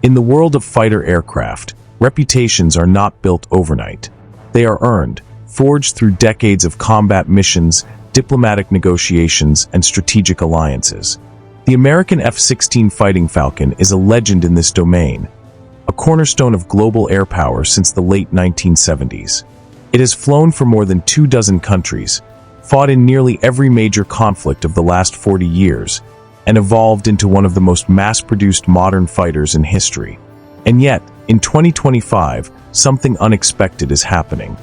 In the world of fighter aircraft, reputations are not built overnight. They are earned, forged through decades of combat missions, diplomatic negotiations, and strategic alliances. The American F-16 Fighting Falcon is a legend in this domain, a cornerstone of global air power since the late 1970s. It has flown for more than 24 countries, fought in nearly every major conflict of the last 40 years, and evolved into one of the most mass-produced modern fighters in history. And yet, in 2025, something unexpected is happening.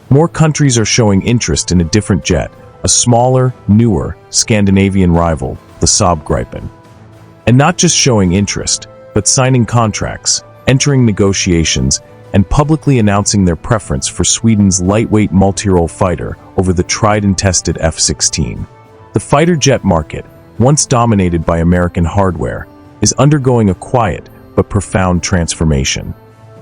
More countries are showing interest in a different jet, a smaller, newer, Scandinavian rival, the Saab Gripen. And not just showing interest, but signing contracts, entering negotiations, and publicly announcing their preference for Sweden's lightweight multirole fighter over the tried and tested F-16. The fighter jet market, once dominated by American hardware, is undergoing a quiet but profound transformation.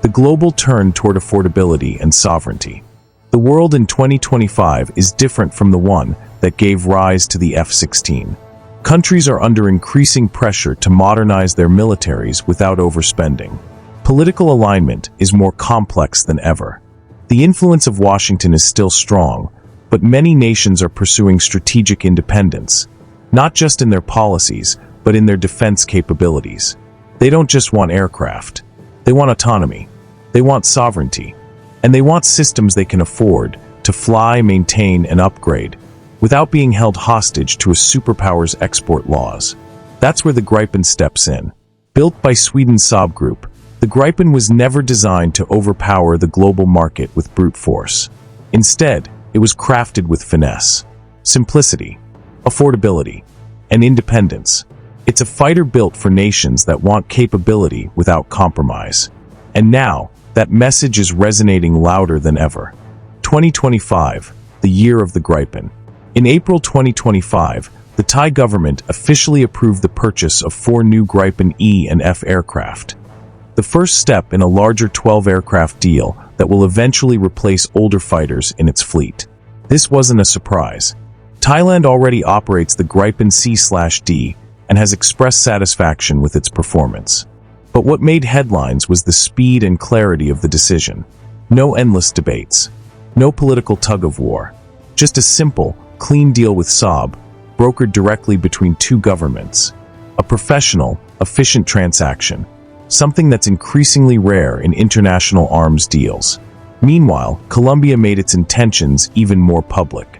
The global turn toward affordability and sovereignty. The world in 2025 is different from the one that gave rise to the F-16. Countries are under increasing pressure to modernize their militaries without overspending. Political alignment is more complex than ever. The influence of Washington is still strong, but many nations are pursuing strategic independence, not just in their policies, but in their defense capabilities. They don't just want aircraft. They want autonomy. They want sovereignty. And they want systems they can afford to fly, maintain, and upgrade without being held hostage to a superpower's export laws. That's where the Gripen steps in. Built by Sweden's Saab Group, the Gripen was never designed to overpower the global market with brute force. Instead, it was crafted with finesse, simplicity, affordability, and independence. It's a fighter built for nations that want capability without compromise. And now, that message is resonating louder than ever. 2025, the year of the Gripen. In April 2025, the Thai government officially approved the purchase of 4 new Gripen E and F aircraft. The first step in a larger 12-aircraft deal that will eventually replace older fighters in its fleet. This wasn't a surprise. Thailand already operates the Gripen C/D and has expressed satisfaction with its performance. But what made headlines was the speed and clarity of the decision. No endless debates. No political tug-of-war. Just a simple, clean deal with Saab, brokered directly between 2 governments. A professional, efficient transaction. Something that's increasingly rare in international arms deals. Meanwhile, Colombia made its intentions even more public.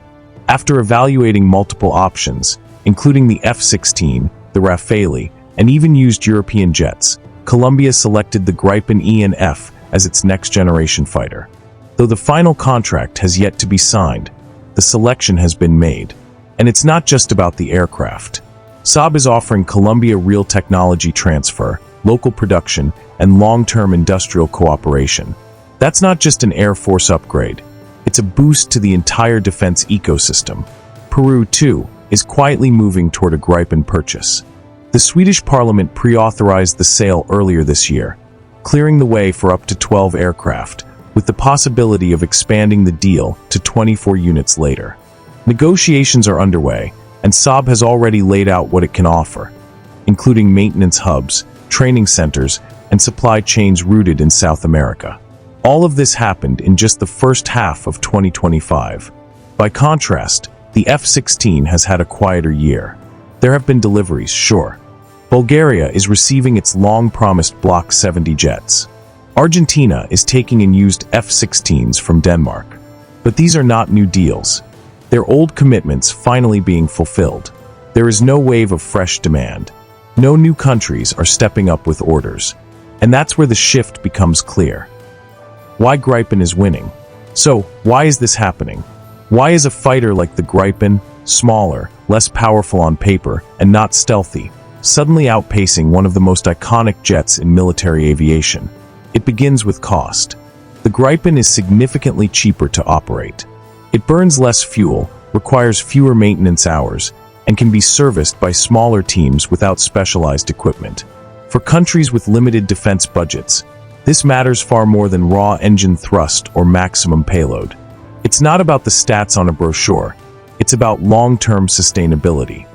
After evaluating multiple options, including the F-16, the Rafale, and even used European jets, Colombia selected the Gripen E and F as its next-generation fighter. Though the final contract has yet to be signed, the selection has been made. And it's not just about the aircraft. Saab is offering Colombia real technology transfer, local production, and long-term industrial cooperation. That's not just an Air Force upgrade. It's a boost to the entire defense ecosystem. Peru, too, is quietly moving toward a Gripen purchase. The Swedish parliament pre-authorized the sale earlier this year, clearing the way for up to 12 aircraft, with the possibility of expanding the deal to 24 units later. Negotiations are underway, and Saab has already laid out what it can offer, including maintenance hubs, training centers, and supply chains rooted in South America. All of this happened in just the first half of 2025. By contrast, the F-16 has had a quieter year. There have been deliveries, sure. Bulgaria is receiving its long-promised Block 70 jets. Argentina is taking in used F-16s from Denmark. But these are not new deals. They're old commitments finally being fulfilled. There is no wave of fresh demand. No new countries are stepping up with orders. And that's where the shift becomes clear. Why Gripen is winning. So, why is this happening? Why is a fighter like the Gripen, smaller, less powerful on paper, and not stealthy, suddenly outpacing one of the most iconic jets in military aviation? It begins with cost. The Gripen is significantly cheaper to operate. It burns less fuel, requires fewer maintenance hours, and can be serviced by smaller teams without specialized equipment. For countries with limited defense budgets, this matters far more than raw engine thrust or maximum payload. It's not about the stats on a brochure. It's about long-term sustainability.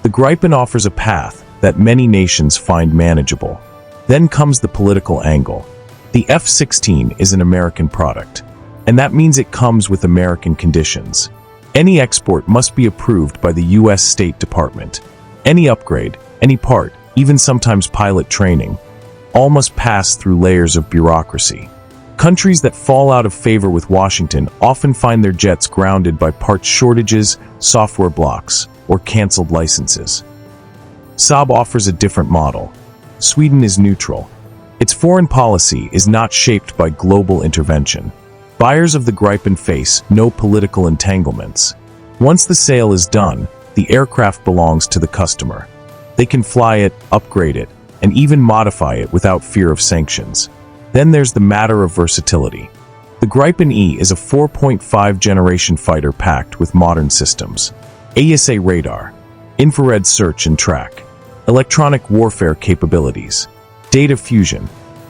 The Gripen offers a path that many nations find manageable. Then comes the political angle. The F-16 is an American product, and that means it comes with American conditions. Any export must be approved by the U.S. State Department. Any upgrade, any part, even sometimes pilot training, all must pass through layers of bureaucracy. Countries that fall out of favor with Washington often find their jets grounded by parts shortages, software blocks, or canceled licenses. Saab offers a different model. Sweden is neutral. Its foreign policy is not shaped by global intervention. Buyers of the Gripen face no political entanglements. Once the sale is done, the aircraft belongs to the customer. They can fly it, upgrade it, and even modify it without fear of sanctions. Then there's the matter of versatility. The Gripen E is a 4.5 generation fighter packed with modern systems. AESA radar, infrared search and track, electronic warfare capabilities, data fusion,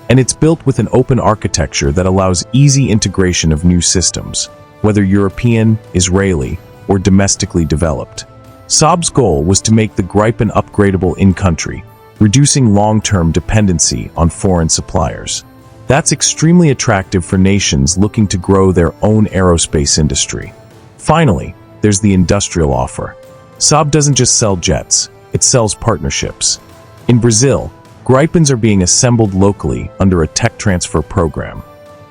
and it's built with an open architecture that allows easy integration of new systems, whether European, Israeli, or domestically developed. Saab's goal was to make the Gripen upgradable in-country, reducing long-term dependency on foreign suppliers. That's extremely attractive for nations looking to grow their own aerospace industry. Finally, there's the industrial offer. Saab doesn't just sell jets, it sells partnerships. In Brazil, Gripens are being assembled locally under a tech transfer program.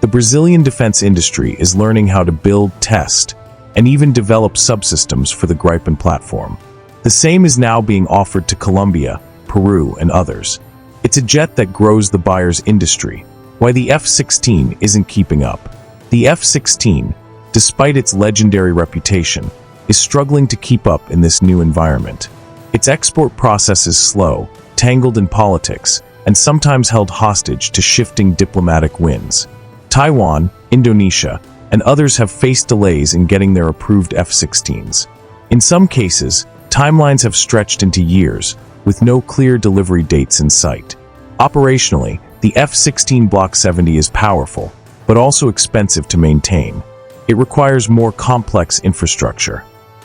The Brazilian defense industry is learning how to build, test, and even develop subsystems for the Gripen platform. The same is now being offered to Colombia, Peru, and others. It's a jet that grows the buyer's industry. Why the F-16 isn't keeping up. The F-16, despite its legendary reputation, is struggling to keep up in this new environment. Its export process is slow, tangled in politics, and sometimes held hostage to shifting diplomatic winds. Taiwan, Indonesia, and others have faced delays in getting their approved F-16s. In some cases, timelines have stretched into years, with no clear delivery dates in sight. Operationally, the F-16 Block 70 is powerful, but also expensive to maintain. It requires more complex infrastructure.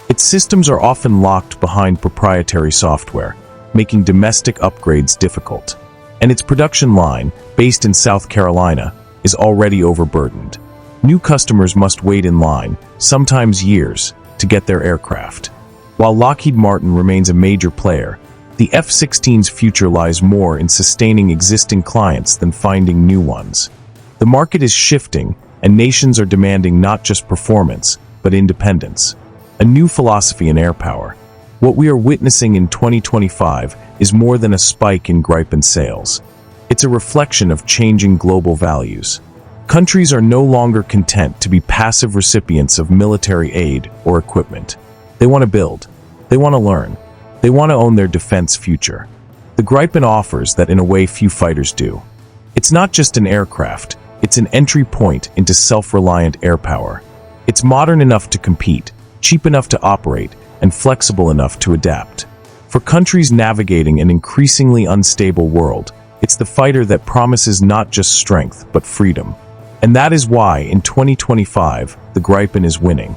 Its systems are often locked behind proprietary software, making domestic upgrades difficult. And its production line, based in South Carolina, is already overburdened. New customers must wait in line, sometimes years, to get their aircraft. While Lockheed Martin remains a major player, the F-16's future lies more in sustaining existing clients than finding new ones. The market is shifting, and nations are demanding not just performance, but independence. A new philosophy in air power. What we are witnessing in 2025 is more than a spike in Gripen sales. It's a reflection of changing global values. Countries are no longer content to be passive recipients of military aid or equipment. They want to build. They want to learn. They want to own their defense future. The Gripen offers that in a way few fighters do. It's not just an aircraft, it's an entry point into self-reliant air power. It's modern enough to compete, cheap enough to operate, and flexible enough to adapt. For countries navigating an increasingly unstable world, it's the fighter that promises not just strength, but freedom. And that is why, in 2025, the Gripen is winning.